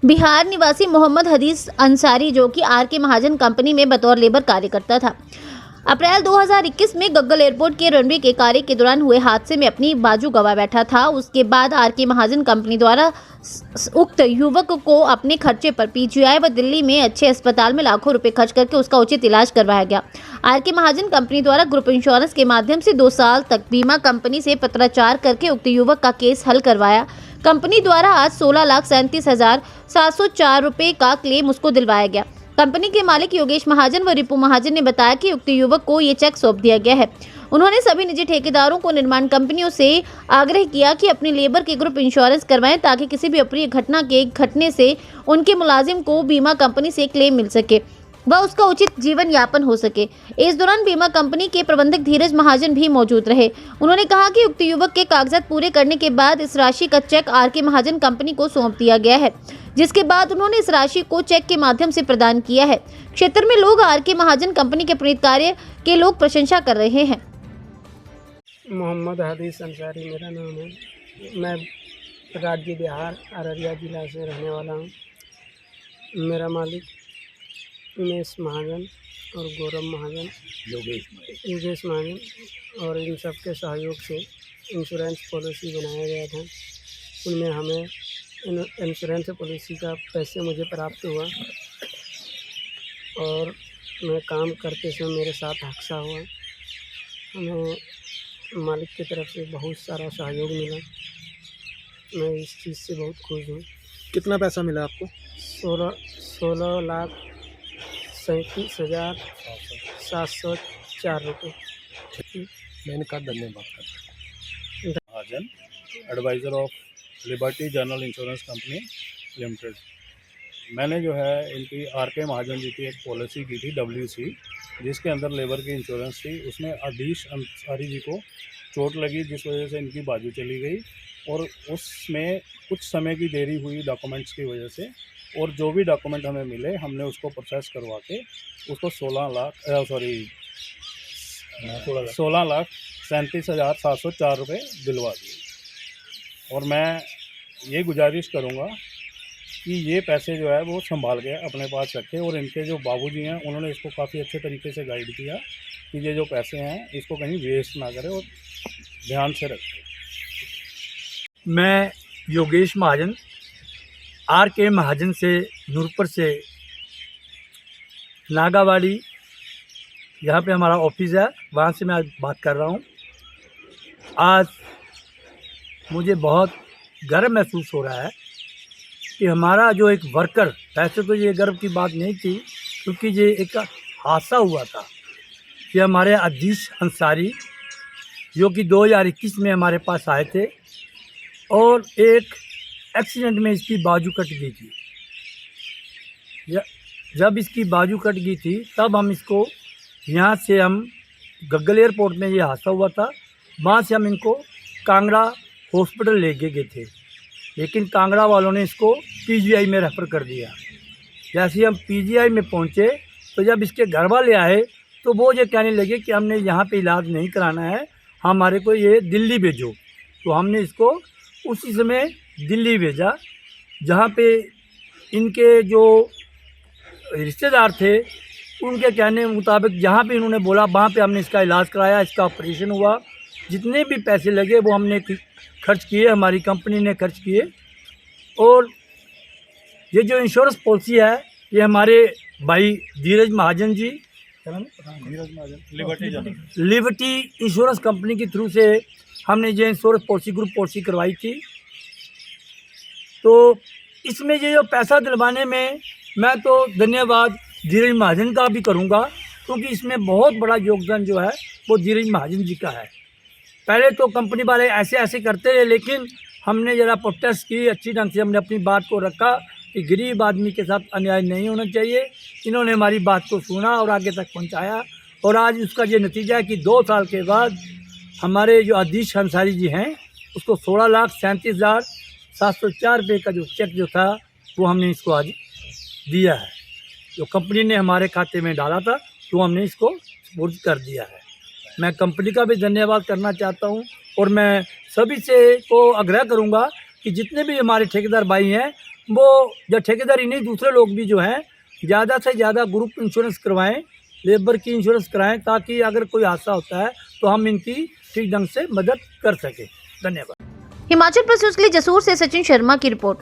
बिहार निवासी मोहम्मद हदीस अंसारी, जो कि आर के महाजन कंपनी में बतौर लेबर कार्य करता था, अप्रैल 2021 में गग्गल एयरपोर्ट के रनवे के कार्य के दौरान हुए हादसे में अपनी बाजू गंवा बैठा था। उसके बाद आर के महाजन कंपनी द्वारा उक्त युवक को अपने खर्चे पर पीजीआई व दिल्ली में अच्छे अस्पताल में लाखों रुपए खर्च करके उसका उचित इलाज करवाया गया। आर के महाजन कंपनी द्वारा ग्रुप इंश्योरेंस के माध्यम से 2 साल तक बीमा कंपनी से पत्राचार करके उक्त युवक का केस हल करवाया। कंपनी द्वारा आज 16,37,704 रुपए का क्लेम उसको दिलवाया गया। कंपनी के मालिक योगेश महाजन व रिपू महाजन ने बताया कि उक्त युवक को ये चेक सौंप दिया गया है। उन्होंने सभी निजी ठेकेदारों को निर्माण कंपनियों से आग्रह किया कि अपने लेबर के ग्रुप इंश्योरेंस करवाएं, ताकि किसी भी अप्रिय घटना के घटने से उनके मुलाजिम को बीमा कंपनी से क्लेम मिल सके व उसका उचित जीवन यापन हो सके। इस दौरान बीमा कंपनी के प्रबंधक धीरज महाजन भी मौजूद रहे। उन्होंने कहा कि उक्त युवक के कागजात पूरे करने के बाद इस राशि का चेक आर के महाजन कंपनी को सौंप दिया गया है, जिसके बाद उन्होंने इस राशि को चेक के माध्यम से प्रदान किया है। क्षेत्र में लोग आर के महाजन कंपनी के प्रेरित कार्य के लोग प्रशंसा कर रहे हैं। मोहम्मद हदीस अंसारी मेरा नाम है। मैं राज्य बिहार अररिया ज़िला से रहने वाला हूँ। मेरा मालिक उमेश महाजन और गौरव महाजन, योगेश महाजन और इन सब के सहयोग से इंश्योरेंस पॉलिसी बनाया गया था। उनमें हमें इंश्योरेंस पॉलिसी का पैसे मुझे प्राप्त हुआ और मैं काम करते समय मेरे साथ हादसा हुआ। हमें मालिक की तरफ से बहुत सारा सहयोग मिला। मैं इस चीज़ से बहुत खुश हूँ। कितना पैसा मिला आपको? 16,37,704 रुपये। मैं इनका धन्यवाद करता हूँ। Mahajan, adviser of Liberty general insurance company limited. मैंने जो है इनकी आर के महाजन जी की एक पॉलिसी की थी WC, जिसके अंदर लेबर की इंश्योरेंस थी। उसमें हदीस अंसारी जी को चोट लगी, जिस वजह से इनकी बाजू चली गई और उसमें कुछ समय की देरी हुई डॉक्यूमेंट्स की वजह से। और जो भी डॉक्यूमेंट हमें मिले हमने उसको प्रोसेस करवा के उसको 16,37,704 रुपये दिलवा दिए। और मैं ये गुजारिश करूँगा कि ये पैसे जो है वो संभाल के अपने पास रखें। और इनके जो बाबूजी हैं उन्होंने इसको काफ़ी अच्छे तरीके से गाइड किया कि ये जो पैसे हैं इसको कहीं वेस्ट ना करें और ध्यान से रखें। मैं योगेश महाजन, आर के महाजन से नूरपुर से नागावाड़ी, यहाँ पे हमारा ऑफिस है, वहाँ से मैं आज बात कर रहा हूँ। आज मुझे बहुत गर्व महसूस हो रहा है कि हमारा जो एक वर्कर, वैसे तो ये गर्व की बात नहीं थी क्योंकि ये एक हादसा हुआ था कि हमारे हदीस अंसारी जो कि 2021 में हमारे पास आए थे और एक एक्सीडेंट में इसकी बाजू कट गई थी। जब इसकी बाजू कट गई थी तब हम इसको यहाँ से हम गग्गल एयरपोर्ट में ये हादसा हुआ था, वहाँ से हम इनको कांगड़ा हॉस्पिटल ले गए थे, लेकिन कांगड़ा वालों ने इसको पीजीआई में रेफ़र कर दिया। जैसे ही हम पीजीआई में पहुँचे तो जब इसके घर वाले आए तो वो ये कहने लगे कि हमने यहाँ पे इलाज नहीं कराना है, हमारे को ये दिल्ली भेजो। तो हमने इसको उसी समय दिल्ली भेजा, जहाँ पे इनके जो रिश्तेदार थे उनके कहने मुताबिक जहाँ पे इन्होंने बोला वहाँ पे हमने इसका इलाज कराया, इसका ऑपरेशन हुआ। जितने भी पैसे लगे वो हमने खर्च किए, हमारी कंपनी ने खर्च किए। और ये जो इंश्योरेंस पॉलिसी है ये हमारे भाई धीरज Mahajan ji, liberty insurance company के थ्रू से हमने ये इंश्योरेंस पॉलिसी ग्रुप पॉलिसी करवाई थी। तो इसमें ये जो पैसा दिलवाने में मैं तो धन्यवाद धीरज महाजन का भी करूँगा, क्योंकि इसमें बहुत बड़ा योगदान जो है वो धीरज महाजन जी का है। पहले तो कंपनी वाले ऐसे ऐसे करते रहे, लेकिन हमने ज़रा प्रोटेस्ट की, अच्छी ढंग से हमने अपनी बात को रखा कि गरीब आदमी के साथ अन्याय नहीं होना चाहिए। इन्होंने हमारी बात को सुना और आगे तक पहुंचाया और आज उसका ये नतीजा है कि 2 साल के बाद हमारे जो हदीस अंसारी जी हैं उसको 16,37,704 रुपये का जो चेक जो था वो हमने इसको आज दिया है। जो कंपनी ने हमारे खाते में डाला था तो हमने इसको सपुर्द कर दिया है। मैं कंपनी का भी धन्यवाद करना चाहता हूं और मैं सभी से को आग्रह करूंगा कि जितने भी हमारे ठेकेदार भाई हैं वो जो ठेकेदार ही नहीं, दूसरे लोग भी जो हैं ज़्यादा से ज़्यादा ग्रुप इंश्योरेंस करवाएं, लेबर की इंश्योरेंस कराएं, ताकि अगर कोई हादसा होता है तो हम इनकी ठीक ढंग से मदद कर सकें। धन्यवाद। हिमाचल प्रस्तुत के लिए जसूर से सचिन शर्मा की रिपोर्ट।